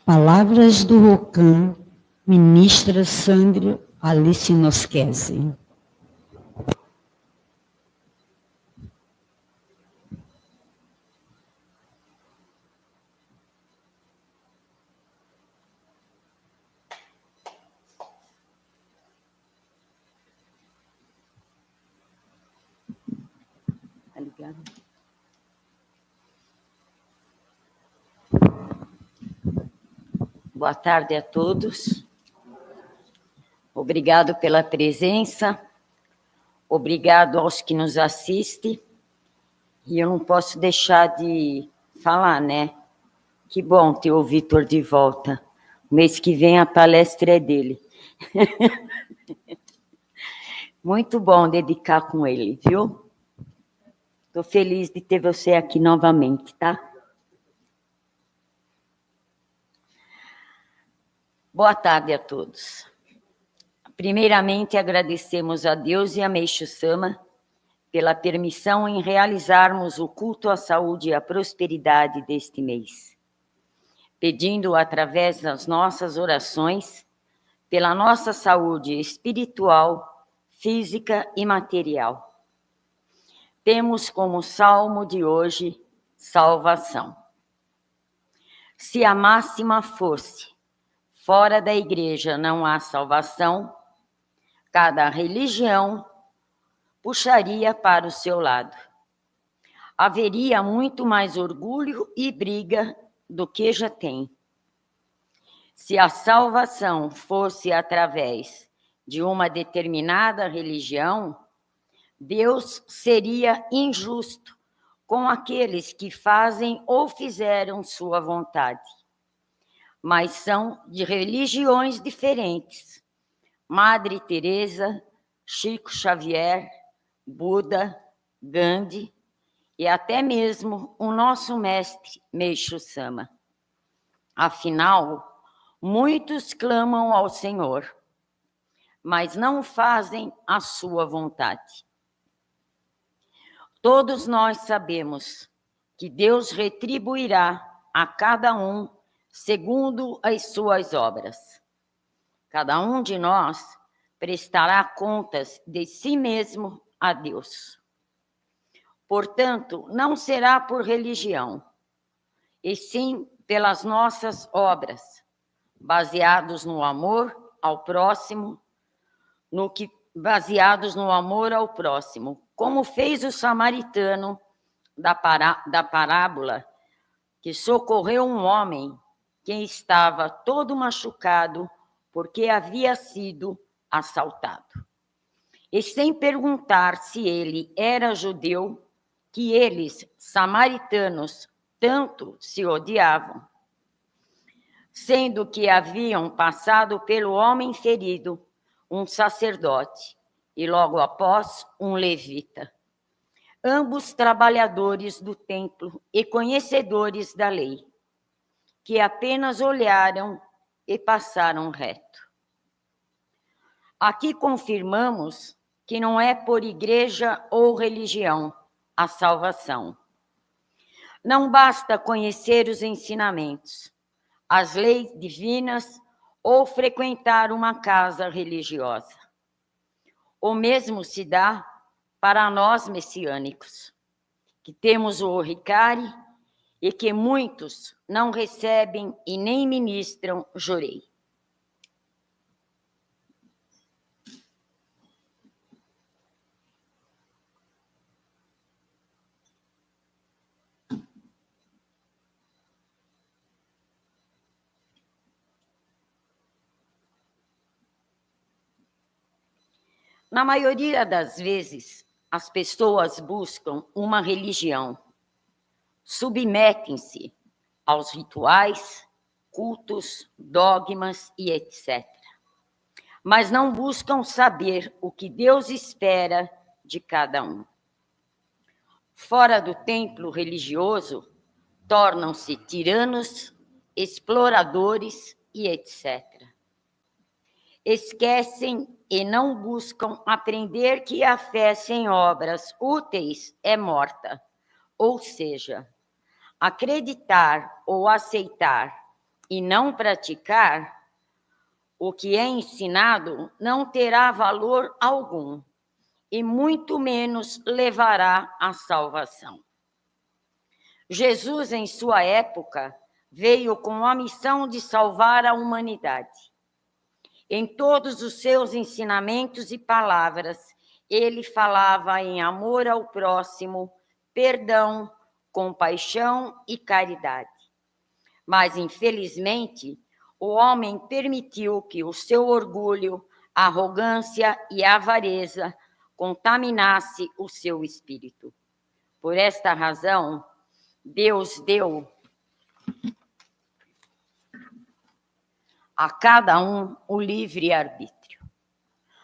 Palavras do ROCAM, ministra Sandra Alice Noschese. Tá ligado? Boa tarde a todos. Obrigado pela presença. Obrigado aos que nos assistem. E eu não posso deixar de falar, né? Que bom ter o Vitor de volta. Mês que vem a palestra é dele. Muito bom dedicar com ele, viu? Estou feliz de ter você aqui novamente, tá? Boa tarde a todos. Primeiramente, agradecemos a Deus e a Meixo Sama pela permissão em realizarmos o culto à saúde e à prosperidade deste mês, pedindo através das nossas orações pela nossa saúde espiritual, física e material. Temos como salmo de hoje, salvação. Se a máxima fosse, fora da igreja não há salvação, cada religião puxaria para o seu lado. Haveria muito mais orgulho e briga do que já tem. Se a salvação fosse através de uma determinada religião, Deus seria injusto com aqueles que fazem ou fizeram sua vontade. Mas são de religiões diferentes. Madre Teresa, Chico Xavier, Buda, Gandhi e até mesmo o nosso mestre Meixo Sama. Afinal, muitos clamam ao Senhor, mas não fazem a sua vontade. Todos nós sabemos que Deus retribuirá a cada um segundo as suas obras. Cada um de nós prestará contas de si mesmo a Deus. Portanto, não será por religião, e sim pelas nossas obras, baseados no amor ao próximo, baseados no amor ao próximo, como fez o samaritano da parábola, que socorreu um homem que estava todo machucado porque havia sido assaltado. E sem perguntar se ele era judeu, que eles, samaritanos, tanto se odiavam, sendo que haviam passado pelo homem ferido um sacerdote e logo após um levita, ambos trabalhadores do templo e conhecedores da lei, que apenas olharam e passaram reto. Aqui confirmamos que não é por igreja ou religião a salvação. Não basta conhecer os ensinamentos, as leis divinas ou frequentar uma casa religiosa. O mesmo se dá para nós messiânicos, que temos o Oricari e que muitos não recebem e nem ministram jurei. Na maioria das vezes, as pessoas buscam uma religião, submetem-se aos rituais, cultos, dogmas e etc. Mas não buscam saber o que Deus espera de cada um. Fora do templo religioso, tornam-se tiranos, exploradores e etc. Esquecem e não buscam aprender que a fé sem obras úteis é morta, ou seja, acreditar ou aceitar e não praticar o que é ensinado, não terá valor algum, e muito menos levará à salvação. Jesus, em sua época, veio com a missão de salvar a humanidade. Em todos os seus ensinamentos e palavras, ele falava em amor ao próximo, perdão, compaixão e caridade. Mas, infelizmente, o homem permitiu que o seu orgulho, arrogância e avareza contaminasse o seu espírito. Por esta razão, Deus deu a cada um o livre-arbítrio,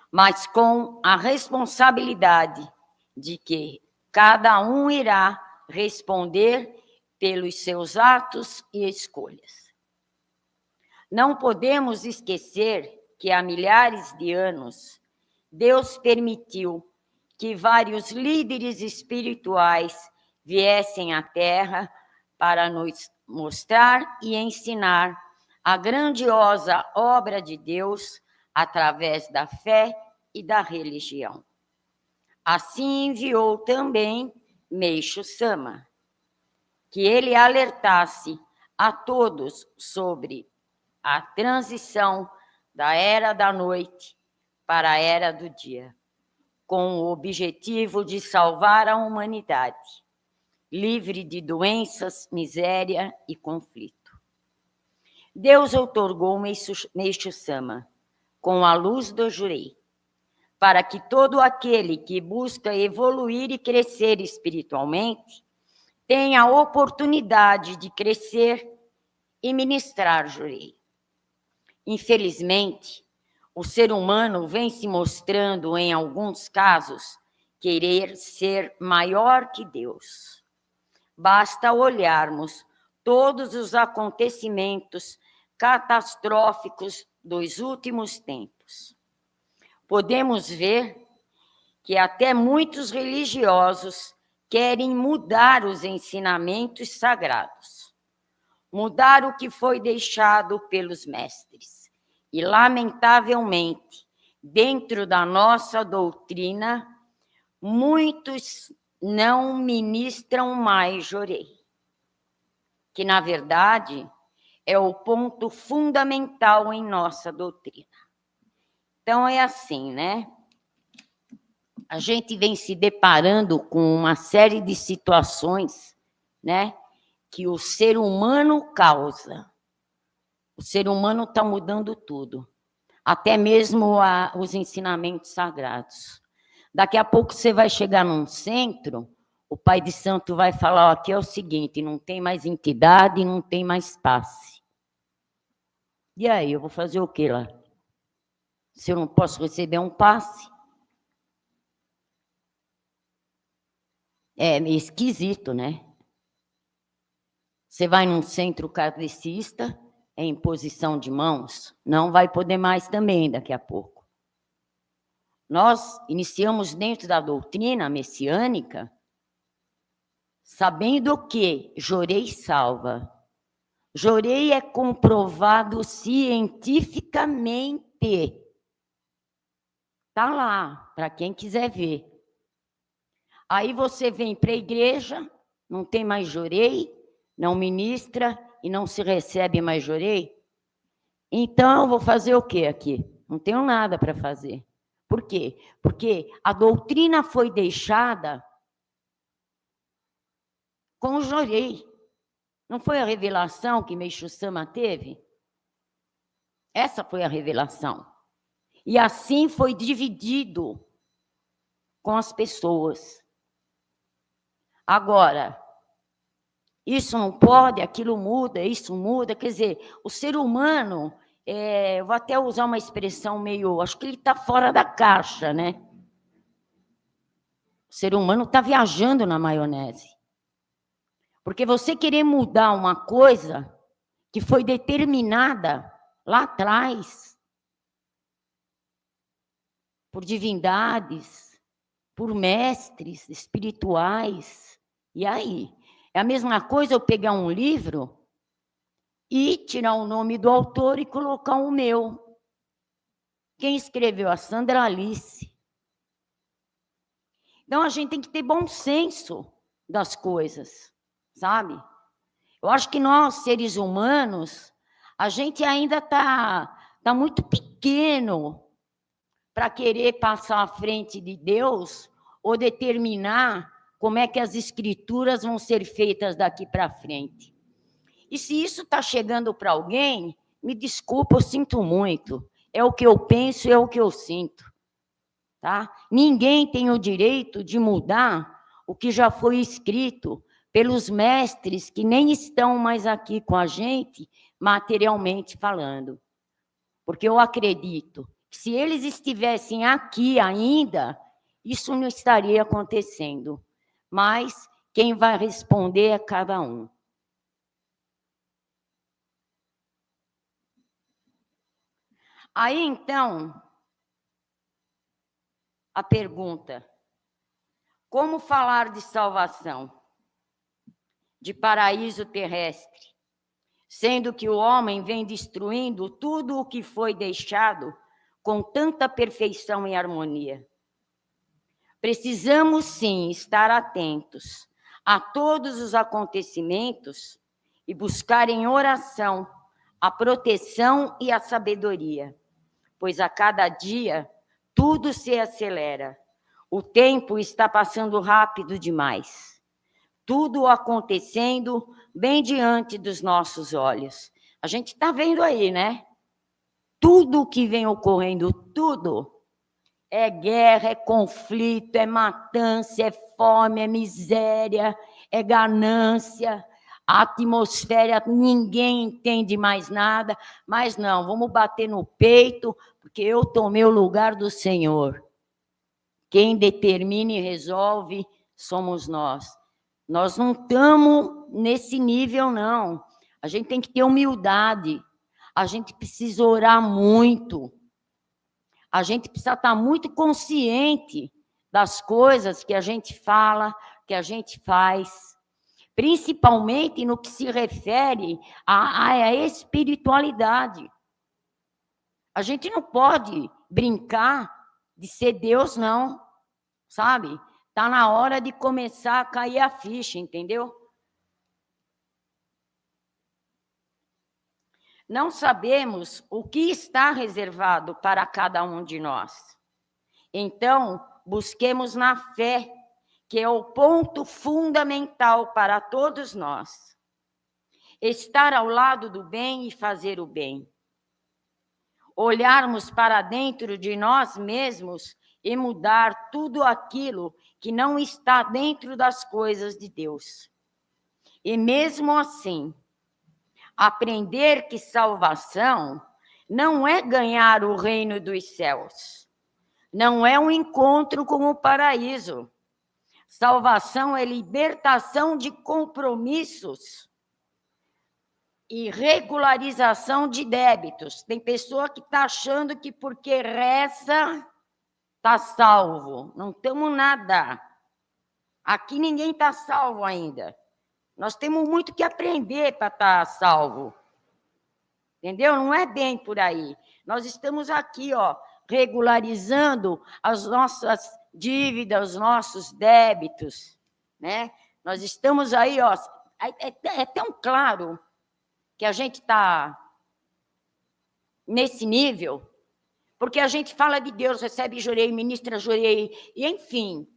mas com a responsabilidade de que cada um irá responder pelos seus atos e escolhas. Não podemos esquecer que há milhares de anos, Deus permitiu que vários líderes espirituais viessem à Terra para nos mostrar e ensinar a grandiosa obra de Deus através da fé e da religião. Assim enviou também Meixo Sama, que ele alertasse a todos sobre a transição da era da noite para a era do dia, com o objetivo de salvar a humanidade, livre de doenças, miséria e conflito. Deus outorgou Meixo Sama com a luz do Jurei, para que todo aquele que busca evoluir e crescer espiritualmente tenha a oportunidade de crescer e ministrar Jurei. Infelizmente, o ser humano vem se mostrando, em alguns casos, querer ser maior que Deus. Basta olharmos todos os acontecimentos catastróficos dos últimos tempos. Podemos ver que até muitos religiosos querem mudar os ensinamentos sagrados, mudar o que foi deixado pelos mestres. E, lamentavelmente, dentro da nossa doutrina, muitos não ministram mais Jurei, que, na verdade, é o ponto fundamental em nossa doutrina. Então, é assim, né? A gente vem se deparando com uma série de situações, né, que o ser humano causa. O ser humano está mudando tudo, até mesmo os ensinamentos sagrados. Daqui a pouco você vai chegar num centro, o pai de santo vai falar, aqui é o seguinte, não tem mais entidade, não tem mais passe. E aí, eu vou fazer o quê lá? Se eu não posso receber um passe? É meio esquisito, né? Você vai num centro kardecista, é imposição de mãos, não vai poder mais também daqui a pouco. Nós iniciamos dentro da doutrina messiânica, sabendo que Jurei salva. Jurei é comprovado cientificamente. Está lá, para quem quiser ver. Aí você vem para a igreja, não tem mais Jurei, não ministra e não se recebe mais Jurei. Então, eu vou fazer o quê aqui? Não tenho nada para fazer. Por quê? Porque a doutrina foi deixada com o Jurei. Não foi a revelação que Meixo Sama teve? Essa foi a revelação. E assim foi dividido com as pessoas. Agora, isso não pode, aquilo muda, isso muda. Quer dizer, o ser humano, eu vou até usar uma expressão meio... Acho que ele está fora da caixa, né? O ser humano está viajando na maionese. Porque você querer mudar uma coisa que foi determinada lá atrás por divindades, por mestres espirituais, e aí? É a mesma coisa eu pegar um livro e tirar o nome do autor e colocar o meu. Quem escreveu? A Sandra Alice. Então, a gente tem que ter bom senso das coisas, sabe? Eu acho que nós, seres humanos, a gente ainda está muito pequeno para querer passar à frente de Deus ou determinar como é que as escrituras vão ser feitas daqui para frente. E se isso está chegando para alguém, me desculpa, eu sinto muito. É o que eu penso, é o que eu sinto. Tá? Ninguém tem o direito de mudar o que já foi escrito pelos mestres que nem estão mais aqui com a gente, materialmente falando. Porque eu acredito que se eles estivessem aqui ainda, isso não estaria acontecendo. Mas quem vai responder é cada um. Aí, então, a pergunta: como falar de salvação, de paraíso terrestre, sendo que o homem vem destruindo tudo o que foi deixado com tanta perfeição e harmonia? Precisamos, sim, estar atentos a todos os acontecimentos e buscar em oração a proteção e a sabedoria, pois a cada dia tudo se acelera. O tempo está passando rápido demais. Tudo acontecendo bem diante dos nossos olhos. A gente está vendo aí, né? Tudo que vem ocorrendo, tudo. É guerra, é conflito, é matança, é fome, é miséria, é ganância. A atmosfera, ninguém entende mais nada. Mas não, vamos bater no peito, porque eu tomei o lugar do Senhor. Quem determina e resolve somos nós. Nós não estamos nesse nível, não. A gente tem que ter humildade. A gente precisa orar muito. A gente precisa estar muito consciente das coisas que a gente fala, que a gente faz. Principalmente no que se refere à espiritualidade. A gente não pode brincar de ser Deus, não. Sabe? Está na hora de começar a cair a ficha, entendeu? Não sabemos o que está reservado para cada um de nós. Então, busquemos na fé, que é o ponto fundamental para todos nós. Estar ao lado do bem e fazer o bem. Olharmos para dentro de nós mesmos e mudar tudo aquilo que não está dentro das coisas de Deus. E mesmo assim, aprender que salvação não é ganhar o reino dos céus, não é um encontro com o paraíso. Salvação é libertação de compromissos e regularização de débitos. Tem pessoa que está achando que porque reza está salvo. Não estamos nada. Aqui ninguém está salvo ainda. Nós temos muito que aprender para estar salvo. Entendeu? Não é bem por aí. Nós estamos aqui, ó, regularizando as nossas dívidas, os nossos débitos, né? Nós estamos aí, ó, é tão claro que a gente está nesse nível, porque a gente fala de Deus, recebe, jurei, ministra, jurei, e enfim,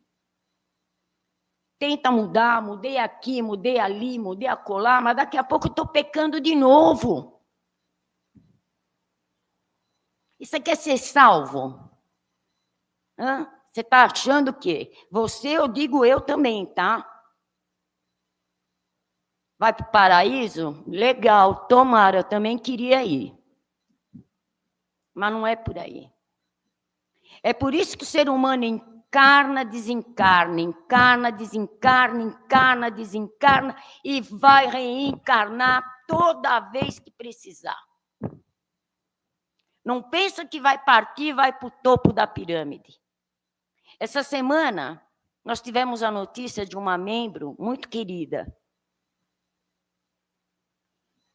tenta mudar, mudei aqui, mudei ali, mudei acolá, mas daqui a pouco eu estou pecando de novo. E você quer ser salvo? Hã? Você está achando o quê? Você, eu digo eu também, tá? Vai para o paraíso? Legal, tomara, eu também queria ir. Mas não é por aí. É por isso que o ser humano encarna, desencarna, encarna, desencarna, encarna, desencarna e vai reencarnar toda vez que precisar. Não pensa que vai partir e vai para o topo da pirâmide. Essa semana, nós tivemos a notícia de uma membro muito querida.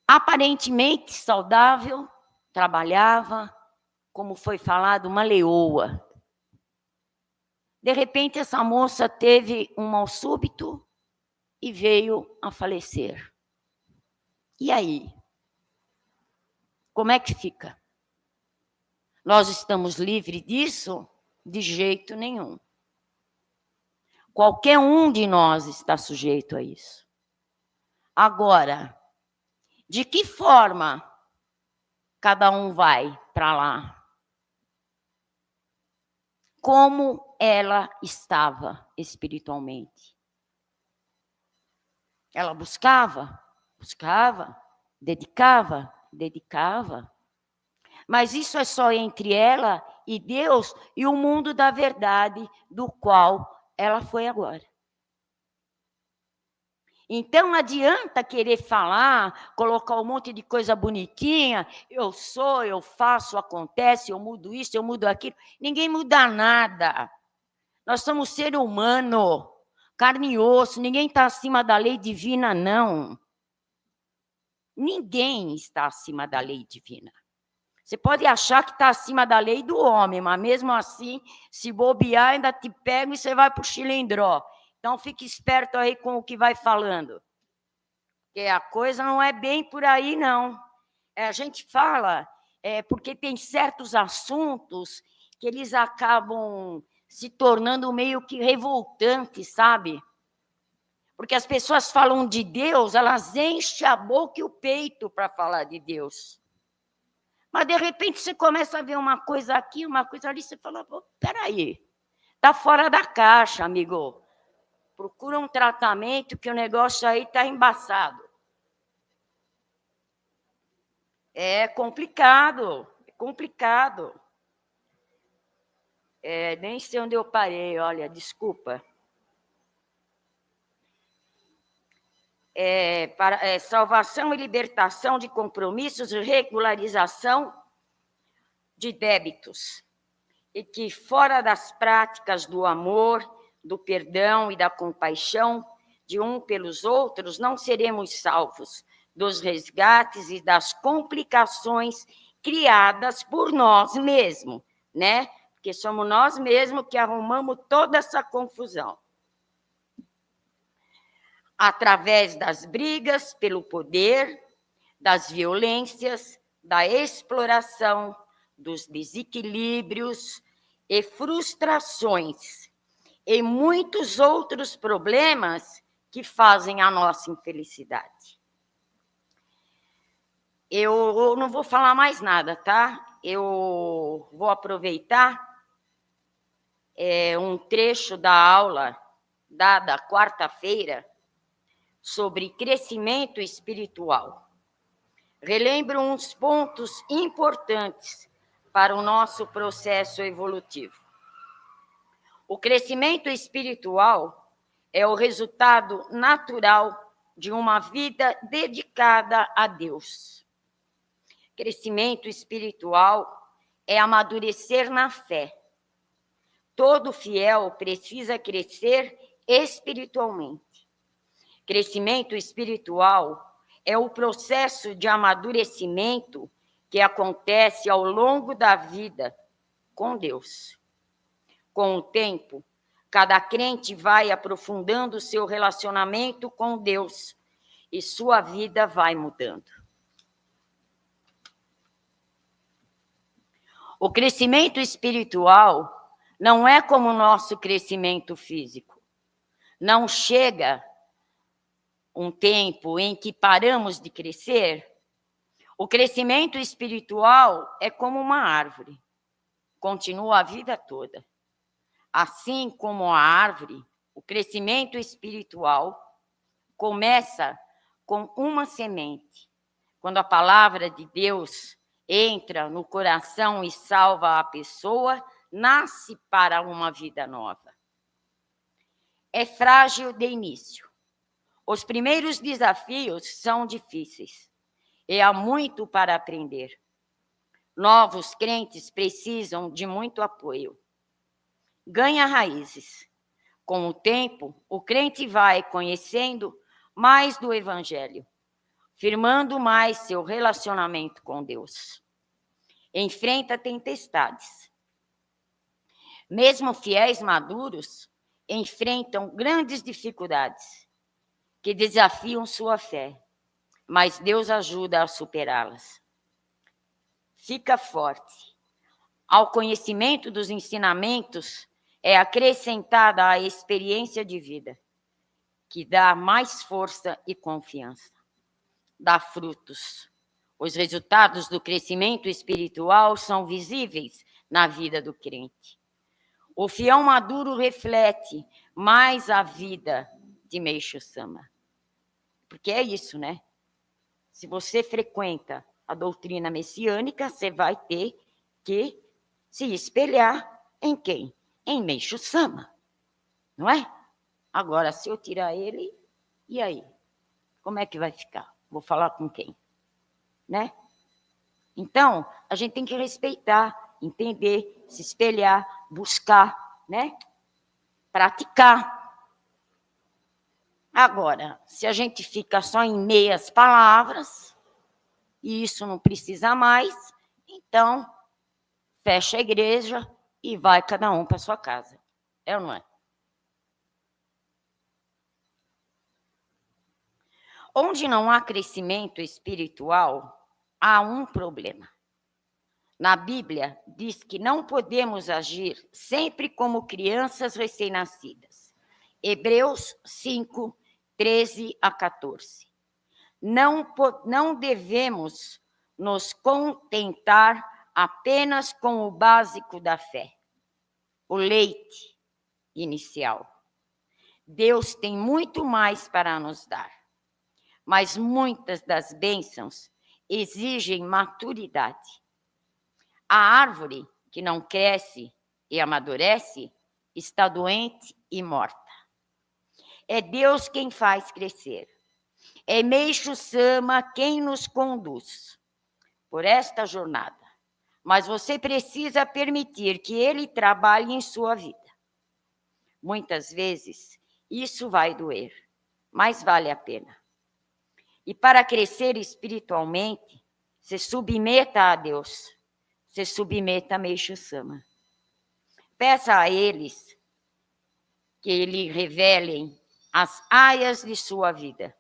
aparentemente saudável, trabalhava, como foi falado, uma leoa. De repente, essa moça teve um mal súbito e veio a falecer. E aí? Como é que fica? Nós estamos livres disso? De jeito nenhum. Qualquer um de nós está sujeito a isso. Agora, de que forma cada um vai para lá? Como ela estava espiritualmente? Ela buscava, dedicava. Mas isso é só entre ela e Deus e o mundo da verdade do qual ela foi agora. Então, não adianta querer falar, colocar um monte de coisa bonitinha, eu sou, eu faço, acontece, eu mudo isso, eu mudo aquilo. Ninguém muda nada. Nós somos ser humano, carne e osso, ninguém está acima da lei divina, não. Ninguém está acima da lei divina. Você pode achar que está acima da lei do homem, mas mesmo assim, se bobear, ainda te pega e você vai para o chilindró. Então, fique esperto aí com o que vai falando. Porque a coisa não é bem por aí, não. A gente fala, porque tem certos assuntos que eles acabam se tornando meio que revoltantes, sabe? Porque as pessoas falam de Deus, elas enchem a boca e o peito para falar de Deus. Mas, de repente, você começa a ver uma coisa aqui, uma coisa ali, você fala, peraí, está fora da caixa, amigo. Procura um tratamento que o negócio aí está embaçado. É complicado. Nem sei onde eu parei, olha, desculpa. Salvação e libertação de compromissos e regularização de débitos. E que fora das práticas do amor, do perdão e da compaixão de um pelos outros, não seremos salvos dos resgates e das complicações criadas por nós mesmos, né? Porque somos nós mesmos que arrumamos toda essa confusão. Através das brigas pelo poder, das violências, da exploração, dos desequilíbrios e frustrações e muitos outros problemas que fazem a nossa infelicidade. Eu não vou falar mais nada, tá? Eu vou aproveitar um trecho da aula dada quarta-feira sobre crescimento espiritual. Relembro uns pontos importantes para o nosso processo evolutivo. O crescimento espiritual é o resultado natural de uma vida dedicada a Deus. Crescimento espiritual é amadurecer na fé. Todo fiel precisa crescer espiritualmente. Crescimento espiritual é o processo de amadurecimento que acontece ao longo da vida com Deus. Com o tempo, cada crente vai aprofundando seu relacionamento com Deus e sua vida vai mudando. O crescimento espiritual não é como o nosso crescimento físico. Não chega um tempo em que paramos de crescer. O crescimento espiritual é como uma árvore. Continua a vida toda. Assim como a árvore, o crescimento espiritual começa com uma semente. Quando a palavra de Deus entra no coração e salva a pessoa, nasce para uma vida nova. É frágil de início. Os primeiros desafios são difíceis. E há muito para aprender. Novos crentes precisam de muito apoio. Ganha raízes. Com o tempo, o crente vai conhecendo mais do Evangelho. firmando mais seu relacionamento com Deus. Enfrenta tempestades. Mesmo fiéis maduros enfrentam grandes dificuldades que desafiam sua fé, mas Deus ajuda a superá-las. Fica forte. Ao conhecimento dos ensinamentos é acrescentada a experiência de vida, que dá mais força e confiança. Dá frutos. Os resultados do crescimento espiritual são visíveis na vida do crente. O fiel maduro reflete mais a vida de Meixo Sama. Porque é isso, né? Se você frequenta a doutrina messiânica, você vai ter que se espelhar em quem? Em Meixo Sama, não é? Agora, se eu tirar ele, e aí? Como é que vai ficar? Vou falar com quem? Né? Então, a gente tem que respeitar, entender, se espelhar, buscar, né? Praticar. Agora, se a gente fica só em meias palavras, e isso não precisa mais, então, fecha a igreja e vai cada um para sua casa. É ou não é? Onde não há crescimento espiritual, há um problema. Na Bíblia, diz que não podemos agir sempre como crianças recém-nascidas. Hebreus 5, 13 a 14. Não devemos nos contentar apenas com o básico da fé, o leite inicial. Deus tem muito mais para nos dar, mas muitas das bênçãos exigem maturidade. A árvore que não cresce e amadurece está doente e morta. É Deus quem faz crescer. É Meixo Sama quem nos conduz por esta jornada. Mas você precisa permitir que ele trabalhe em sua vida. Muitas vezes, isso vai doer, mas vale a pena. E para crescer espiritualmente, se submeta a Deus. Se submeta a Meixo Sama. Peça a eles que lhe revelem as áreas de sua vida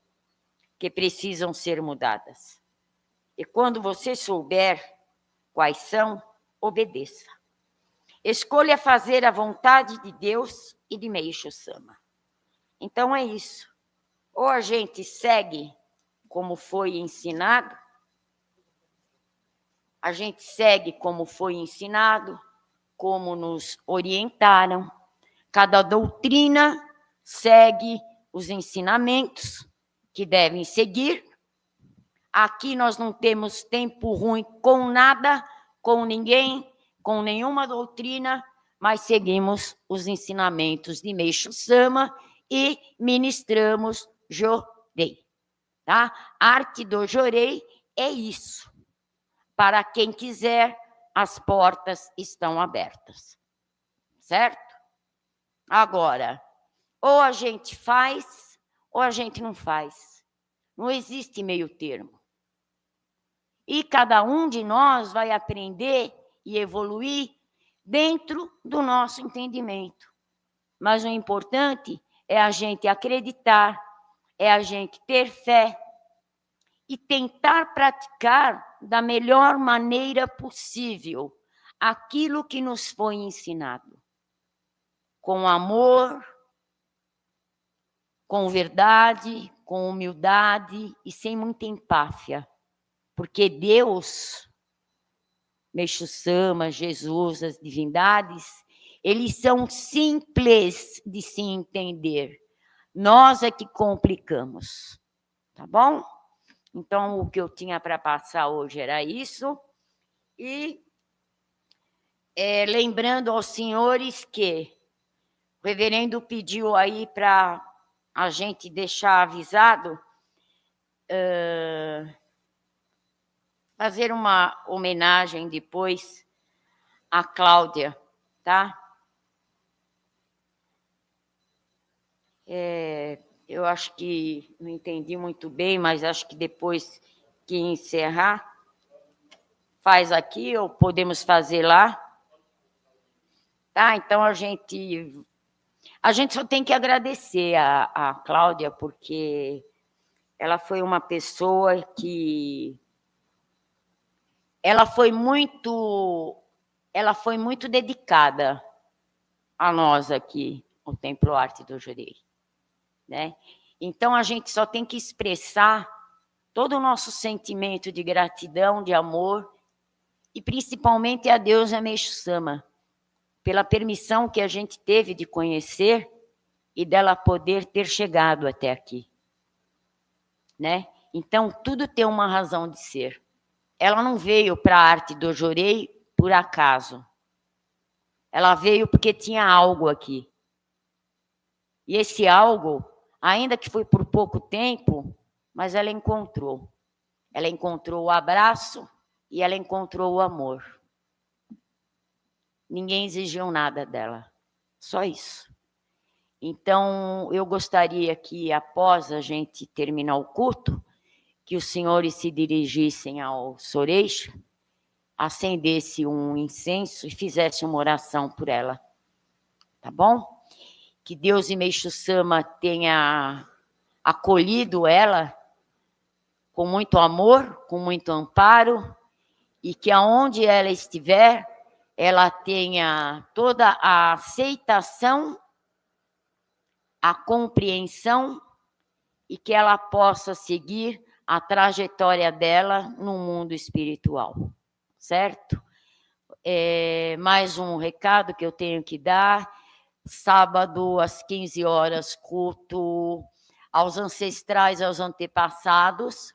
que precisam ser mudadas. E quando você souber quais são, obedeça. Escolha fazer a vontade de Deus e de Meixo Sama. Então é isso. Ou a gente segue como foi ensinado, a gente segue como foi ensinado, como nos orientaram. Cada doutrina segue os ensinamentos que devem seguir. Aqui nós não temos tempo ruim com nada, com ninguém, com nenhuma doutrina, mas seguimos os ensinamentos de Meixo Sama e ministramos Jorei. Tá? Arte do Jorei é isso. Para quem quiser, as portas estão abertas. Certo? Agora, ou a gente faz, ou a gente não faz. Não existe meio termo. E cada um de nós vai aprender e evoluir dentro do nosso entendimento. Mas o importante é a gente acreditar, é a gente ter fé e tentar praticar da melhor maneira possível aquilo que nos foi ensinado. Com amor, com verdade, com humildade e sem muita empáfia. Porque Deus, Meixo Sama, Jesus, as divindades, eles são simples de se entender. Nós é que complicamos. Tá bom? Então, o que eu tinha para passar hoje era isso. E lembrando aos senhores que o reverendo pediu aí para a gente deixar avisado, fazer uma homenagem depois à Cláudia, tá? Eu acho que não entendi muito bem, mas acho que depois que encerrar, faz aqui ou podemos fazer lá. Tá, então a gente só tem que agradecer a Cláudia, porque ela foi uma pessoa que ela foi muito dedicada a nós aqui, o Templo Arte do Jurei, né? Então a gente só tem que expressar todo o nosso sentimento de gratidão, de amor, e principalmente a Deus Ameixo Sama, pela permissão que a gente teve de conhecer e dela poder ter chegado até aqui, né? Então, tudo tem uma razão de ser. Ela não veio para a arte do Jorei por acaso. Ela veio porque tinha algo aqui. E esse algo, ainda que foi por pouco tempo, mas ela encontrou. Ela encontrou o abraço e ela encontrou o amor. Ninguém exigiu nada dela, só isso. Então, eu gostaria que, após a gente terminar o culto, que os senhores se dirigissem ao Soreixo, acendesse um incenso e fizesse uma oração por ela. Tá bom? Que Deus e Meixo Sama tenha acolhido ela com muito amor, com muito amparo, e que aonde ela estiver, ela tenha toda a aceitação, a compreensão, e que ela possa seguir a trajetória dela no mundo espiritual, certo? Mais um recado que eu tenho que dar: sábado, às 15 horas, culto aos ancestrais, aos antepassados,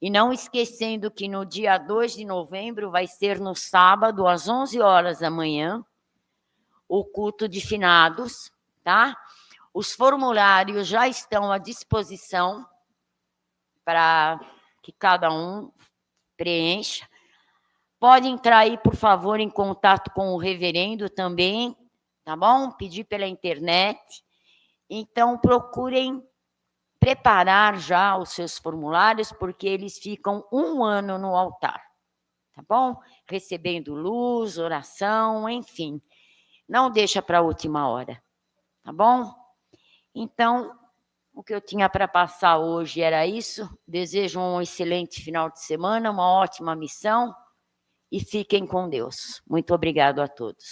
e não esquecendo que no dia 2 de novembro vai ser no sábado, às 11 horas da manhã, o culto de finados, tá? Os formulários já estão à disposição para que cada um preencha. Pode entrar aí, por favor, em contato com o reverendo também, tá bom? Pedir pela internet. Então, procurem preparar já os seus formulários, porque eles ficam 1 ano no altar, tá bom? Recebendo luz, oração, enfim. Não deixa para a última hora, tá bom? Então, o que eu tinha para passar hoje era isso. Desejo um excelente final de semana, uma ótima missão e fiquem com Deus. Muito obrigado a todos.